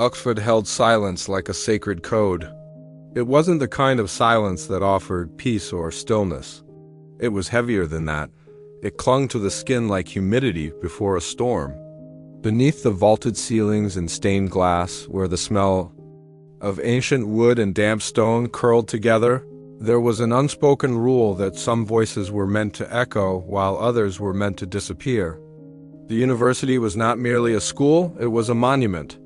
Oxford held silence like a sacred code. It wasn't the kind of silence that offered peace or stillness. It was heavier than that. It clung to the skin like humidity before a storm. Beneath the vaulted ceilings and stained glass, where the smell of ancient wood and damp stone curled together, there was an unspoken rule that some voices were meant to echo while others were meant to disappear. The university was not merely a school, it was a monument.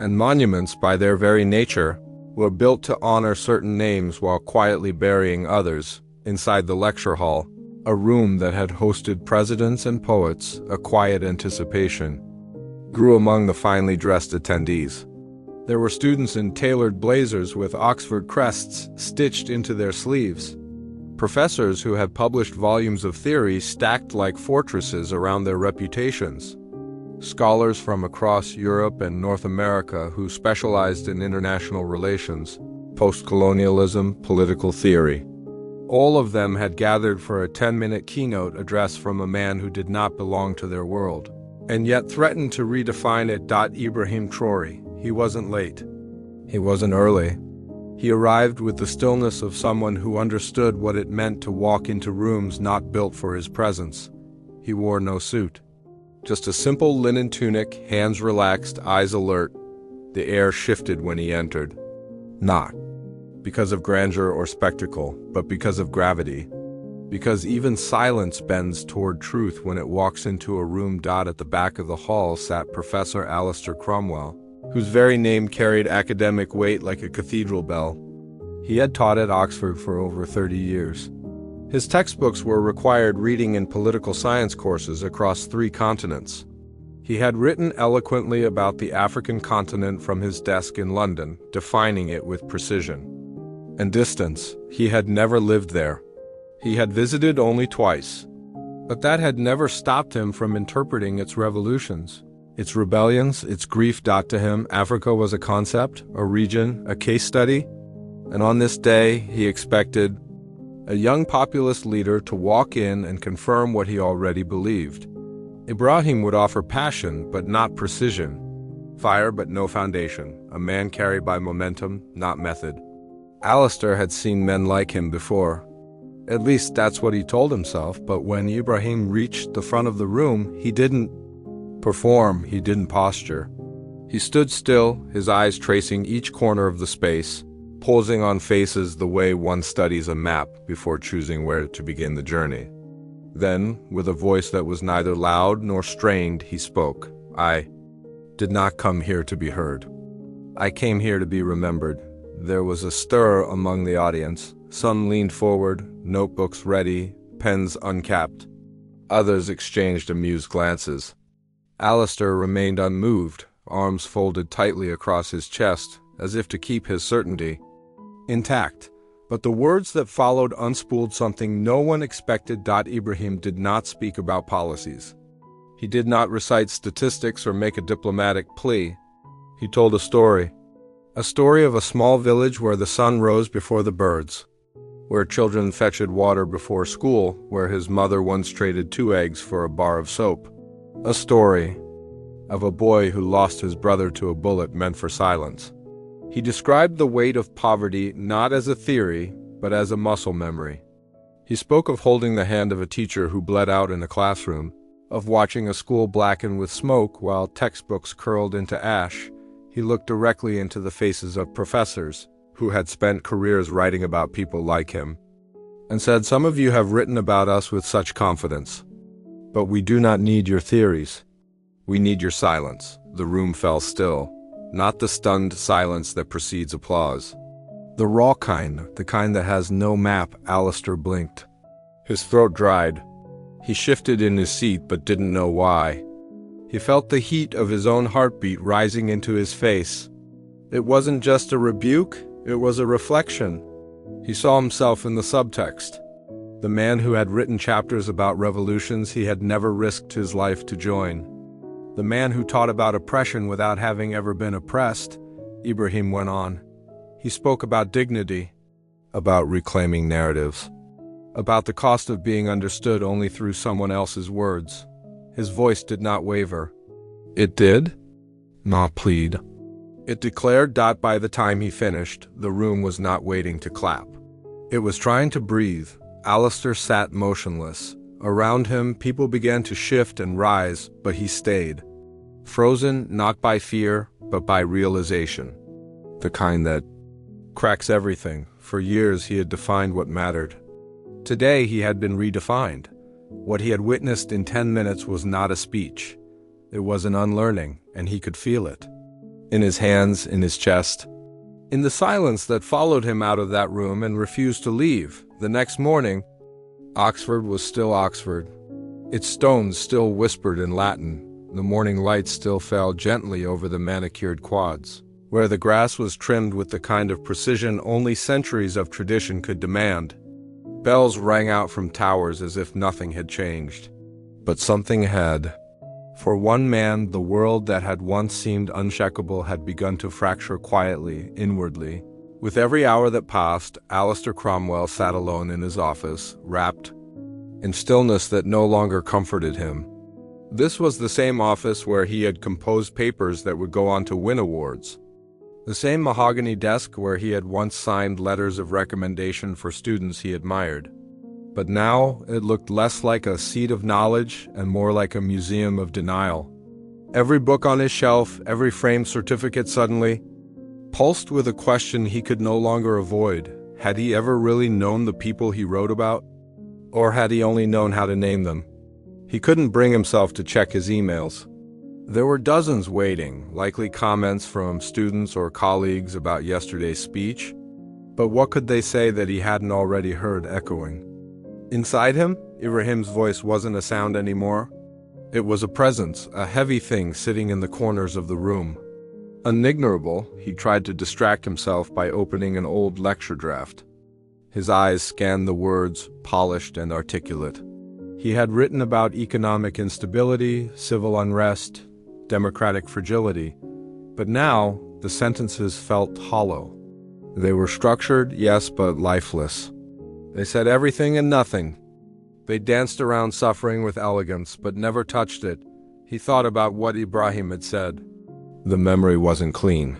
And monuments, by their very nature, were built to honor certain names while quietly burying others. Inside the lecture hall, a room that had hosted presidents and poets, a quiet anticipation grew among the finely dressed attendees. There were students in tailored blazers with Oxford crests stitched into their sleeves. Professors who had published volumes of theory stacked like fortresses around their reputations. Scholars from across Europe and North America who specialized in international relations, post-colonialism, political theory. All of them had gathered for a 10-minute keynote address from a man who did not belong to their world, and yet threatened to redefine it. Ibrahim Traore. He wasn't late. He wasn't early. He arrived with the stillness of someone who understood what it meant to walk into rooms not built for his presence. He wore no suit. Just a simple linen tunic, hands relaxed, eyes alert. The air shifted when he entered. Not because of grandeur or spectacle, but because of gravity. Because even silence bends toward truth when it walks into a room. At the back of the hall sat Professor Alistair Cromwell, whose very name carried academic weight like a cathedral bell. He had taught at Oxford for over 30 years. His textbooks were required reading in political science courses across 3 continents. He had written eloquently about the African continent from his desk in London, defining it with precision and distance. He had never lived there. He had visited only twice. But that had never stopped him from interpreting its revolutions, its rebellions, its grief. To him, Africa was a concept, a region, a case study. And on this day, he expected a young populist leader to walk in and confirm what he already believed. Ibrahim would offer passion, but not precision. Fire, but no foundation. A man carried by momentum, not method. Alistair had seen men like him before. At least that's what he told himself, but when Ibrahim reached the front of the room, he didn't perform, he didn't posture. He stood still, his eyes tracing each corner of the space, posing on faces the way one studies a map before choosing where to begin the journey. Then, with a voice that was neither loud nor strained, he spoke. I did not come here to be heard. I came here to be remembered. There was a stir among the audience. Some leaned forward, notebooks ready, pens uncapped. Others exchanged amused glances. Alistair remained unmoved, arms folded tightly across his chest, as if to keep his certainty intact. But the words that followed unspooled something no one expected. Ibrahim did not speak about policies. He did not recite statistics or make a diplomatic plea. He told a story of a small village where the sun rose before the birds, where children fetched water before school, where his mother once traded 2 eggs for a bar of soap. A story of a boy who lost his brother to a bullet meant for silence. He described the weight of poverty not as a theory, but as a muscle memory. He spoke of holding the hand of a teacher who bled out in a classroom, of watching a school blacken with smoke while textbooks curled into ash. He looked directly into the faces of professors who had spent careers writing about people like him, and said, "Some of you have written about us with such confidence, but we do not need your theories. We need your silence." The room fell still, not the stunned silence that precedes applause. The raw kind, the kind that has no map. Alistair blinked. His throat dried. He shifted in his seat but didn't know why. He felt the heat of his own heartbeat rising into his face. It wasn't just a rebuke, it was a reflection. He saw himself in the subtext. The man who had written chapters about revolutions he had never risked his life to join. The man who taught about oppression without having ever been oppressed. Ibrahim went on. He spoke about dignity, about reclaiming narratives, about the cost of being understood only through someone else's words. His voice did not waver. It did not plead. It declared that by the time he finished, the room was not waiting to clap. It was trying to breathe. Alistair sat motionless. Around him, people began to shift and rise, but he stayed. Frozen not by fear, but by realization. The kind that cracks everything. For years he had defined what mattered. Today he had been redefined. What he had witnessed in 10 minutes was not a speech. It was an unlearning, and he could feel it. In his hands, in his chest. In the silence that followed him out of that room and refused to leave. The next morning, Oxford was still Oxford. Its stones still whispered in Latin. The morning light still fell gently over the manicured quads, where the grass was trimmed with the kind of precision only centuries of tradition could demand. Bells rang out from towers as if nothing had changed. But something had. For one man, the world that had once seemed unshakable had begun to fracture quietly, inwardly. With every hour that passed, Alistair Cromwell sat alone in his office, wrapped in stillness that no longer comforted him. This was the same office where he had composed papers that would go on to win awards. The same mahogany desk where he had once signed letters of recommendation for students he admired. But now it looked less like a seat of knowledge and more like a museum of denial. Every book on his shelf, every framed certificate suddenly pulsed with a question he could no longer avoid. Had he ever really known the people he wrote about? Or had he only known how to name them? He couldn't bring himself to check his emails. There were dozens waiting, likely comments from students or colleagues about yesterday's speech. But what could they say that he hadn't already heard echoing? Inside him, Ibrahim's voice wasn't a sound anymore. It was a presence, a heavy thing sitting in the corners of the room. Unignorable, he tried to distract himself by opening an old lecture draft. His eyes scanned the words, polished and articulate. He had written about economic instability, civil unrest, democratic fragility. But now, the sentences felt hollow. They were structured, yes, but lifeless. They said everything and nothing. They danced around suffering with elegance, but never touched it. He thought about what Ibrahim had said. The memory wasn't clean.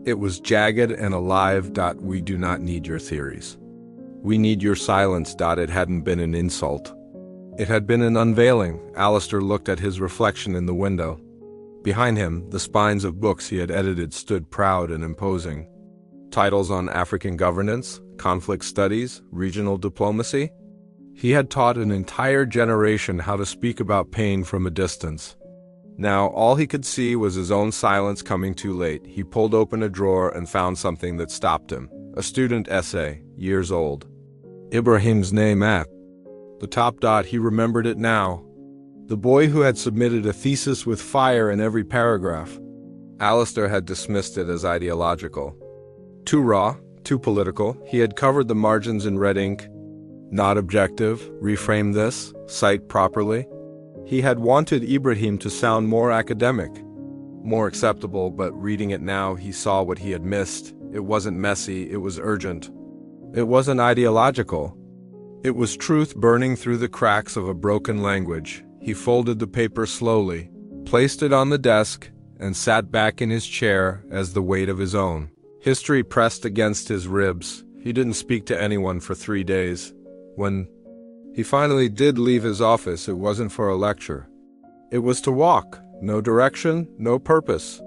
It was jagged and alive. We do not need your theories. We need your silence. It hadn't been an insult. It had been an unveiling. Alistair looked at his reflection in the window. Behind him, the spines of books he had edited stood proud and imposing. Titles on African governance, conflict studies, regional diplomacy. He had taught an entire generation how to speak about pain from a distance. Now, all he could see was his own silence coming too late. He pulled open a drawer and found something that stopped him. A student essay, years old. Ibrahim's name at the top. He remembered it now. The boy who had submitted a thesis with fire in every paragraph. Alistair had dismissed it as ideological. Too raw, too political. He had covered the margins in red ink. Not objective, reframe this, cite properly. He had wanted Ibrahim to sound more academic, more acceptable, but reading it now, he saw what he had missed. It wasn't messy, it was urgent. It wasn't ideological. It was truth burning through the cracks of a broken language. He folded the paper slowly, placed it on the desk, and sat back in his chair as the weight of his own history pressed against his ribs. He didn't speak to anyone for 3 days. When he finally did leave his office, it wasn't for a lecture. It was to walk, no direction, no purpose,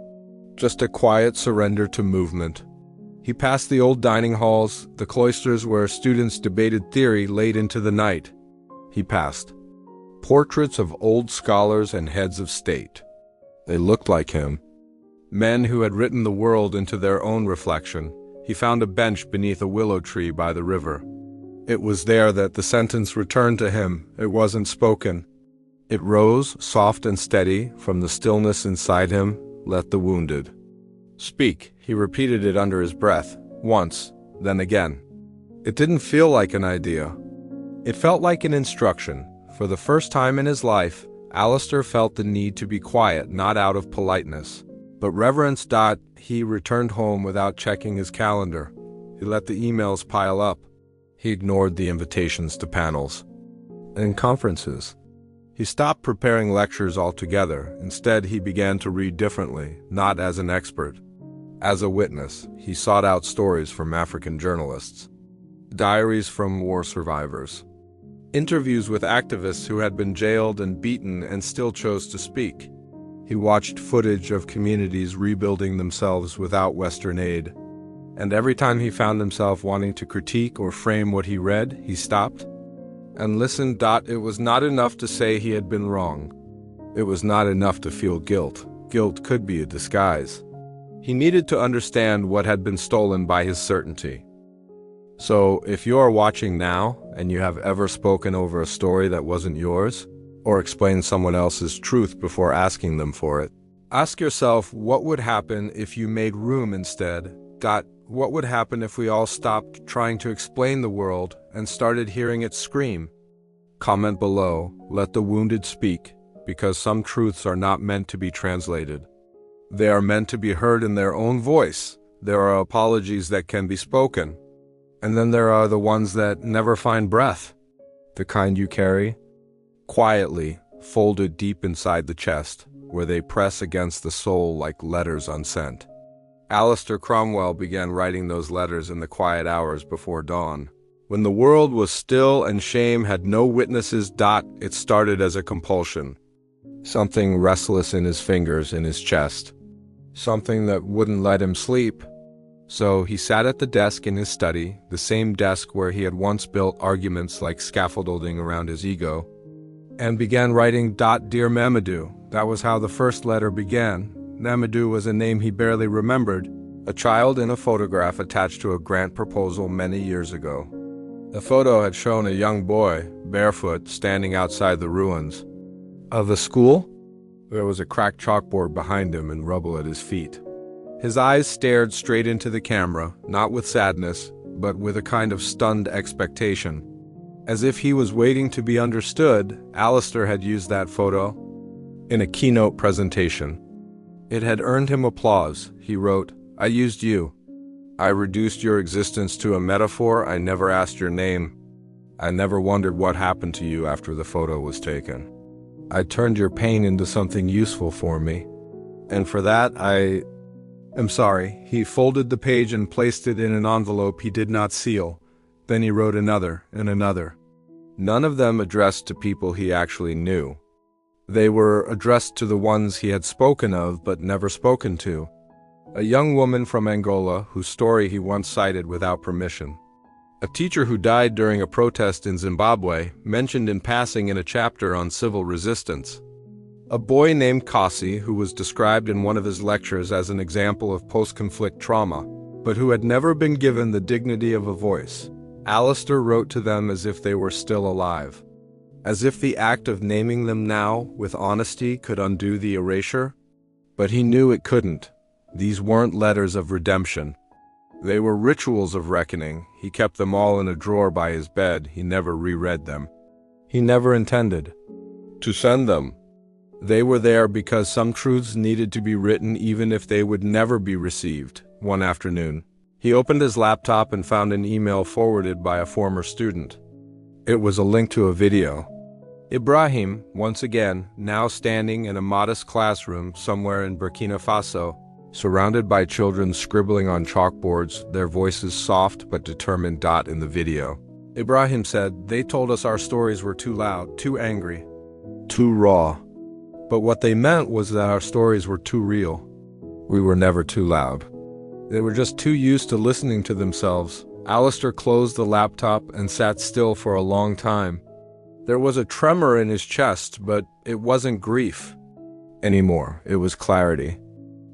just a quiet surrender to movement. He passed the old dining halls, the cloisters where students debated theory late into the night. He passed portraits of old scholars and heads of state. They looked like him. Men who had written the world into their own reflection. He found a bench beneath a willow tree by the river. It was there that the sentence returned to him. It wasn't spoken. It rose, soft and steady, from the stillness inside him. Let the wounded speak. He repeated it under his breath, once, then again. It didn't feel like an idea. It felt like an instruction. For the first time in his life, Alistair felt the need to be quiet, not out of politeness, but reverence. He returned home without checking his calendar. He let the emails pile up. He ignored the invitations to panels and conferences. He stopped preparing lectures altogether. Instead, he began to read differently, not as an expert, As a witness, he sought out stories from African journalists, diaries from war survivors, interviews with activists who had been jailed and beaten and still chose to speak. He watched footage of communities rebuilding themselves without Western aid. And every time he found himself wanting to critique or frame what he read, he stopped and listened. It was not enough to say he had been wrong. It was not enough to feel guilt. Guilt could be a disguise. He needed to understand what had been stolen by his certainty. So, if you are watching now and you have ever spoken over a story that wasn't yours, or explained someone else's truth before asking them for it, ask yourself what would happen if you made room instead. What would happen if we all stopped trying to explain the world and started hearing it scream? Comment below, let the wounded speak, because some truths are not meant to be translated. They are meant to be heard in their own voice. There are apologies that can be spoken. And then there are the ones that never find breath. The kind you carry quietly, folded deep inside the chest, where they press against the soul like letters unsent. Alistair Cromwell began writing those letters in the quiet hours before dawn. When the world was still and shame had no witnesses. It started as a compulsion. Something restless in his fingers, in his chest. Something that wouldn't let him sleep. So he sat at the desk in his study, the same desk where he had once built arguments like scaffolding around his ego, and began writing. Dear Mamadou. That was how the first letter began. Mamadou was a name he barely remembered, a child in a photograph attached to a grant proposal many years ago. The photo had shown a young boy, barefoot, standing outside the ruins of a school. There was a cracked chalkboard behind him and rubble at his feet. His eyes stared straight into the camera, not with sadness, but with a kind of stunned expectation. As if he was waiting to be understood, Alistair had used that photo in a keynote presentation. It had earned him applause. He wrote, "I used you. I reduced your existence to a metaphor. I never asked your name. I never wondered what happened to you after the photo was taken. I turned your pain into something useful for me. And for that, I am sorry." He folded the page and placed it in an envelope he did not seal. Then he wrote another and another. None of them addressed to people he actually knew. They were addressed to the ones he had spoken of but never spoken to. A young woman from Angola whose story he once cited without permission. A teacher who died during a protest in Zimbabwe, mentioned in passing in a chapter on civil resistance. A boy named Kasi who was described in one of his lectures as an example of post-conflict trauma, but who had never been given the dignity of a voice. Alistair wrote to them as if they were still alive. As if the act of naming them now, with honesty, could undo the erasure. But he knew it couldn't. These weren't letters of redemption. They were rituals of reckoning. He kept them all in a drawer by his bed. He never reread them. He never intended to send them. They were there because some truths needed to be written even if they would never be received. One afternoon, he opened his laptop and found an email forwarded by a former student. It was a link to a video. Ibrahim, once again, now standing in a modest classroom somewhere in Burkina Faso, surrounded by children scribbling on chalkboards, their voices soft but determined. In the video, Ibrahim said, "They told us our stories were too loud, too angry, too raw. But what they meant was that our stories were too real. We were never too loud. They were just too used to listening to themselves." Alistair closed the laptop and sat still for a long time. There was a tremor in his chest, but it wasn't grief anymore. It was clarity.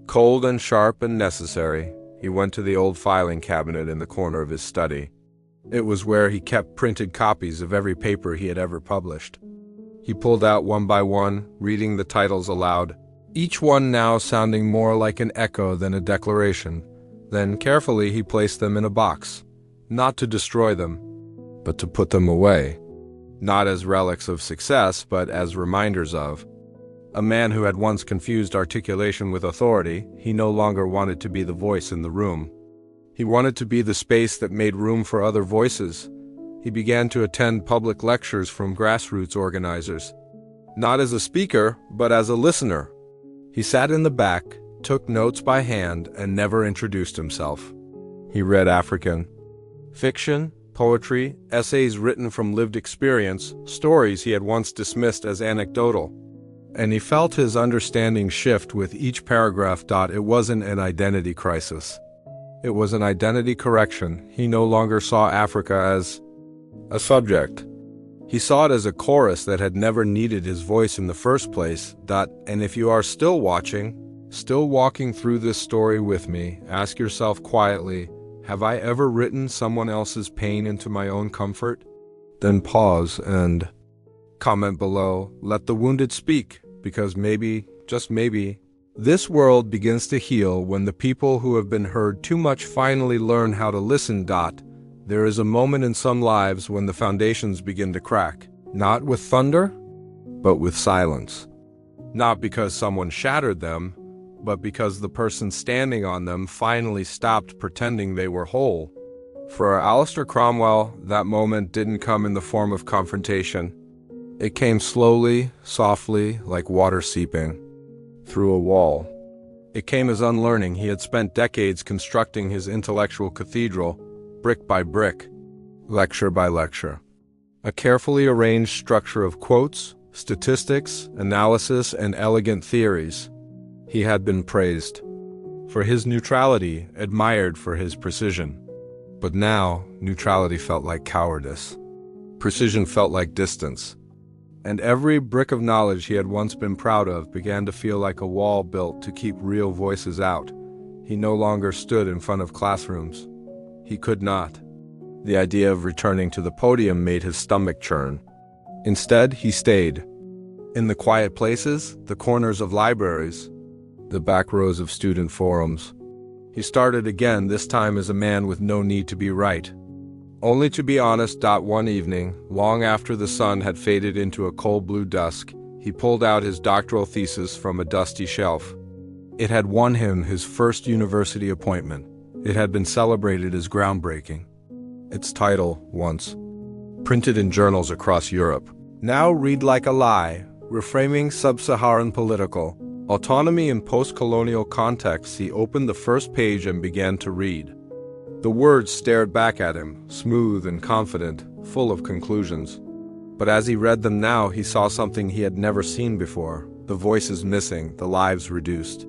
Cold and sharp and necessary, he went to the old filing cabinet in the corner of his study. It was where he kept printed copies of every paper he had ever published. He pulled out one by one, reading the titles aloud, each one now sounding more like an echo than a declaration. Then carefully he placed them in a box, not to destroy them, but to put them away. Not as relics of success, but as reminders of. A man who had once confused articulation with authority, he no longer wanted to be the voice in the room. He wanted to be the space that made room for other voices. He began to attend public lectures from grassroots organizers. Not as a speaker, but as a listener. He sat in the back, took notes by hand, and never introduced himself. He read African fiction, poetry, essays written from lived experience, stories he had once dismissed as anecdotal. And he felt his understanding shift with each paragraph. It wasn't an identity crisis. It was an identity correction. He no longer saw Africa as a subject. He saw it as a chorus that had never needed his voice in the first place. And if you are still watching, still walking through this story with me, ask yourself quietly, have I ever written someone else's pain into my own comfort? Then pause and comment below, let the wounded speak, because maybe, just maybe, this world begins to heal when the people who have been heard too much finally learn how to listen. There is a moment in some lives when the foundations begin to crack, not with thunder, but with silence. Not because someone shattered them, but because the person standing on them finally stopped pretending they were whole. For Alistair Cromwell, that moment didn't come in the form of confrontation. It came slowly, softly, like water seeping through a wall. It came as unlearning. He had spent decades constructing his intellectual cathedral, brick by brick, lecture by lecture. A carefully arranged structure of quotes, statistics, analysis, and elegant theories. He had been praised for his neutrality, admired for his precision. But now, neutrality felt like cowardice. Precision felt like distance. And every brick of knowledge he had once been proud of began to feel like a wall built to keep real voices out. He no longer stood in front of classrooms. He could not. The idea of returning to the podium made his stomach churn. Instead, he stayed. In the quiet places, the corners of libraries, the back rows of student forums. He started again, this time as a man with no need to be right. Only to be honest. One evening, long after the sun had faded into a cold blue dusk, he pulled out his doctoral thesis from a dusty shelf. It had won him his first university appointment. It had been celebrated as groundbreaking. Its title, once printed in journals across Europe, now read like a lie, reframing sub-Saharan political autonomy in post-colonial contexts. He opened the first page and began to read. The words stared back at him, smooth and confident, full of conclusions. But as he read them now, he saw something he had never seen before. The voices missing, the lives reduced.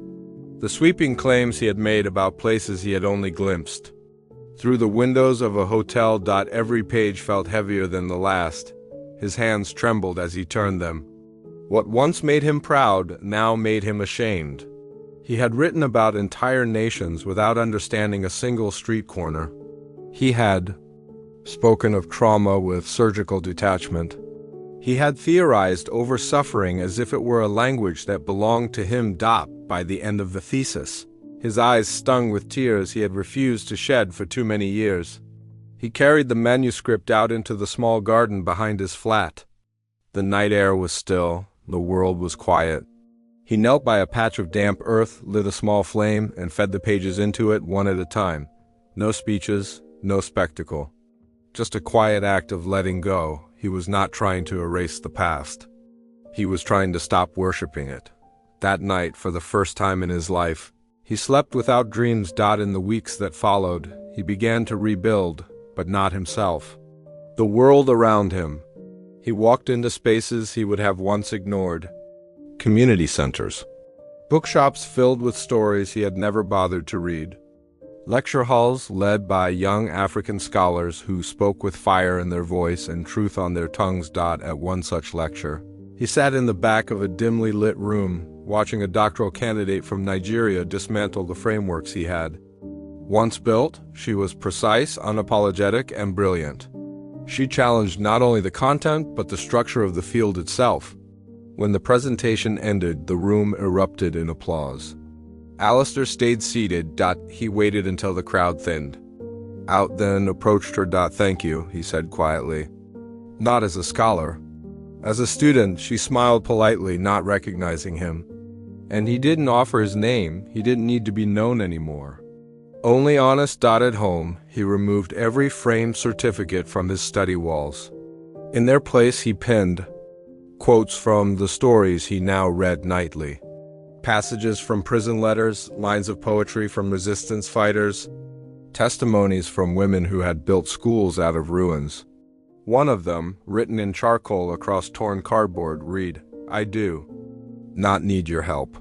The sweeping claims he had made about places he had only glimpsed. Through the windows of a hotel. Every page felt heavier than the last. His hands trembled as he turned them. What once made him proud now made him ashamed. He had written about entire nations without understanding a single street corner. He had spoken of trauma with surgical detachment. He had theorized over suffering as if it were a language that belonged to him. By the end of the thesis, his eyes stung with tears he had refused to shed for too many years. He carried the manuscript out into the small garden behind his flat. The night air was still, the world was quiet. He knelt by a patch of damp earth, lit a small flame, and fed the pages into it one at a time. No speeches, no spectacle. Just a quiet act of letting go. He was not trying to erase the past. He was trying to stop worshiping it. That night, for the first time in his life, he slept without dreams. In the weeks that followed, he began to rebuild, but not himself. The world around him. He walked into spaces he would have once ignored. Community centers. Bookshops filled with stories he had never bothered to read. Lecture halls led by young African scholars who spoke with fire in their voice and truth on their tongues. At one such lecture, he sat in the back of a dimly lit room, watching a doctoral candidate from Nigeria dismantle the frameworks he had once built. She was precise, unapologetic, and brilliant. She challenged not only the content, but the structure of the field itself. When the presentation ended, the room erupted in applause. Alistair stayed seated. He waited until the crowd thinned. Out then approached her. Thank you, he said quietly. Not as a scholar. As a student, she smiled politely, not recognizing him. And he didn't offer his name. He didn't need to be known anymore. Only honest. At home, he removed every framed certificate from his study walls. In their place, he pinned quotes from the stories he now read nightly. Passages from prison letters, lines of poetry from resistance fighters, testimonies from women who had built schools out of ruins. One of them, written in charcoal across torn cardboard, read, "I do not need your help.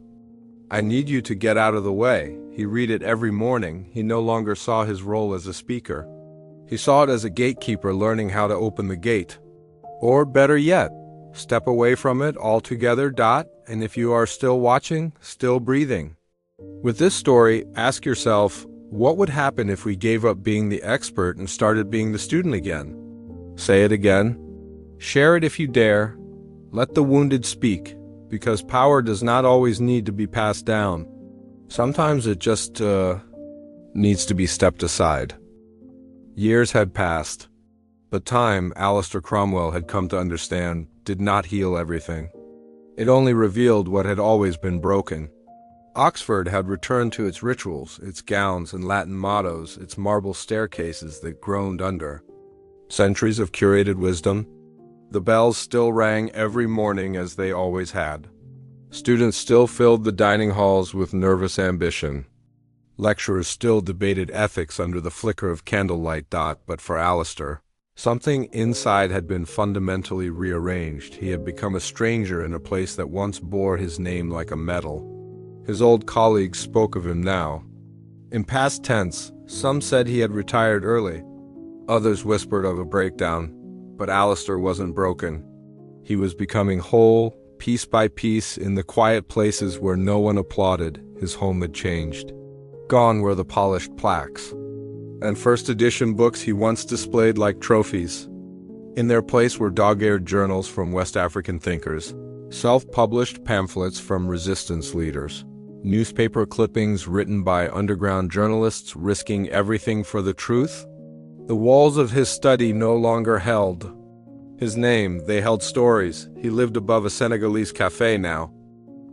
I need you to get out of the way." He read it every morning. He no longer saw his role as a speaker. He saw it as a gatekeeper learning how to open the gate. Or better yet, step away from it altogether. And if you are still watching, still breathing. With this story, ask yourself, what would happen if we gave up being the expert and started being the student again? Say it again. Share it if you dare. Let the wounded speak, because power does not always need to be passed down. Sometimes it just needs to be stepped aside. Years had passed, but time, Alistair Cromwell had come to understand, did not heal everything. It only revealed what had always been broken. Oxford had returned to its rituals, its gowns and Latin mottos, its marble staircases that groaned under. Centuries of curated wisdom. The bells still rang every morning as they always had. Students still filled the dining halls with nervous ambition. Lecturers still debated ethics under the flicker of candlelight. But for Alistair, something inside had been fundamentally rearranged. He had become a stranger in a place that once bore his name like a medal. His old colleagues spoke of him now. In past tense, some said he had retired early. Others whispered of a breakdown. But Alistair wasn't broken. He was becoming whole, piece by piece, in the quiet places where no one applauded. His home had changed. Gone were the polished plaques and first edition books he once displayed like trophies. In their place were dog-eared journals from West African thinkers, self-published pamphlets from resistance leaders, newspaper clippings written by underground journalists risking everything for the truth. The walls of his study no longer held his name, they held stories. He lived above a Senegalese cafe now.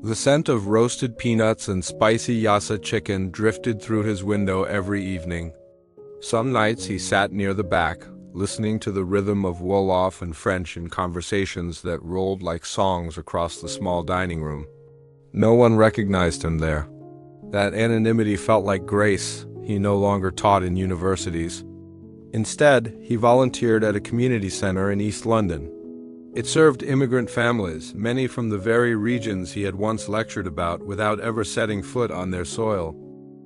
The scent of roasted peanuts and spicy yassa chicken drifted through his window every evening. Some nights he sat near the back, listening to the rhythm of Wolof and French in conversations that rolled like songs across the small dining room. No one recognized him there. That anonymity felt like grace. He no longer taught in universities. Instead, he volunteered at a community center in East London. It served immigrant families, many from the very regions he had once lectured about without ever setting foot on their soil.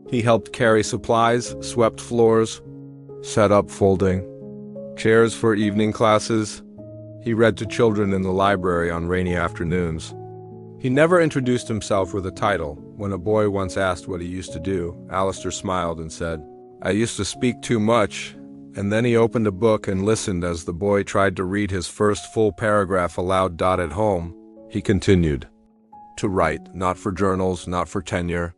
He helped carry supplies, swept floors, set up folding chairs for evening classes. He read to children in the library on rainy afternoons. He never introduced himself with a title. When a boy once asked what he used to do, Alistair smiled and said, "I used to speak too much." And then he opened a book and listened as the boy tried to read his first full paragraph aloud. At home, he continued to write, not for journals, not for tenure.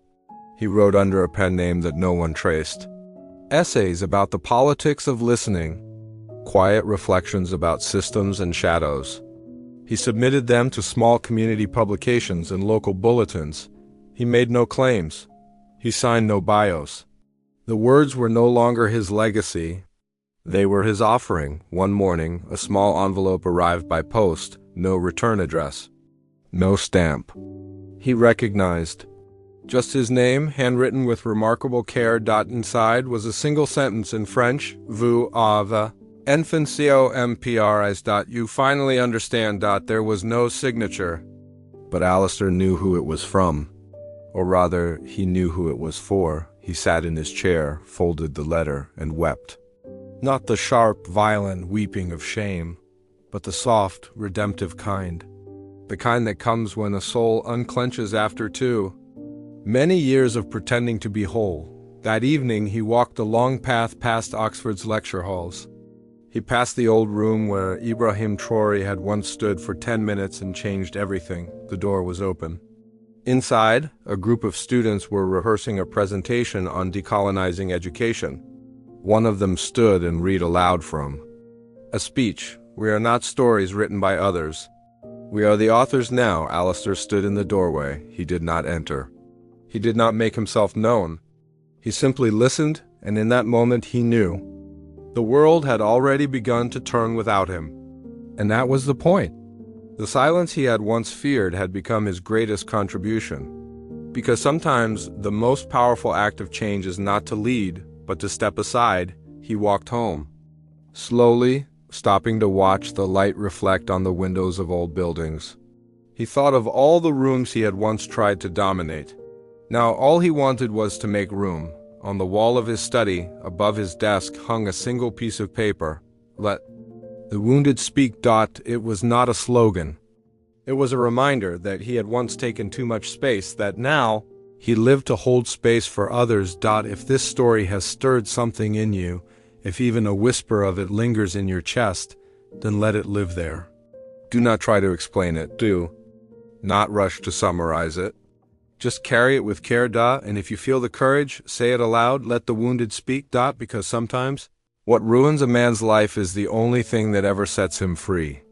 He wrote under a pen name that no one traced. Essays about the politics of listening, quiet reflections about systems and shadows. He submitted them to small community publications and local bulletins. He made no claims. He signed no bios. The words were no longer his legacy. They were his offering. One morning, a small envelope arrived by post, no return address, no stamp. He recognized just his name, handwritten with remarkable care. Inside was a single sentence in French, Vous avez enfancio You finally understand. There was no signature. But Alistair knew who it was from. Or rather, he knew who it was for. He sat in his chair, folded the letter, and wept. Not the sharp, violent weeping of shame, but the soft, redemptive kind. The kind that comes when a soul unclenches after too many years of pretending to be whole. That evening he walked the long path past Oxford's lecture halls. He passed the old room where Ibrahim Traore had once stood for 10 minutes and changed everything. The door was open. Inside, a group of students were rehearsing a presentation on decolonizing education. One of them stood and read aloud from a speech. "We are not stories written by others. We are the authors now." Alistair stood in the doorway. He did not enter. He did not make himself known. He simply listened, and in that moment he knew. The world had already begun to turn without him. And that was the point. The silence he had once feared had become his greatest contribution. Because sometimes the most powerful act of change is not to lead, but to step aside. He walked home, slowly, stopping to watch the light reflect on the windows of old buildings. He thought of all the rooms he had once tried to dominate. Now all he wanted was to make room. On the wall of his study, above his desk, hung a single piece of paper. Let the wounded speak. It was not a slogan. It was a reminder that he had once taken too much space, that now he lived to hold space for others. If this story has stirred something in you, if even a whisper of it lingers in your chest, then let it live there. Do not try to explain it. Do not rush to summarize it. Just carry it with care. And if you feel the courage, say it aloud. Let the wounded speak. Because sometimes what ruins a man's life is the only thing that ever sets him free.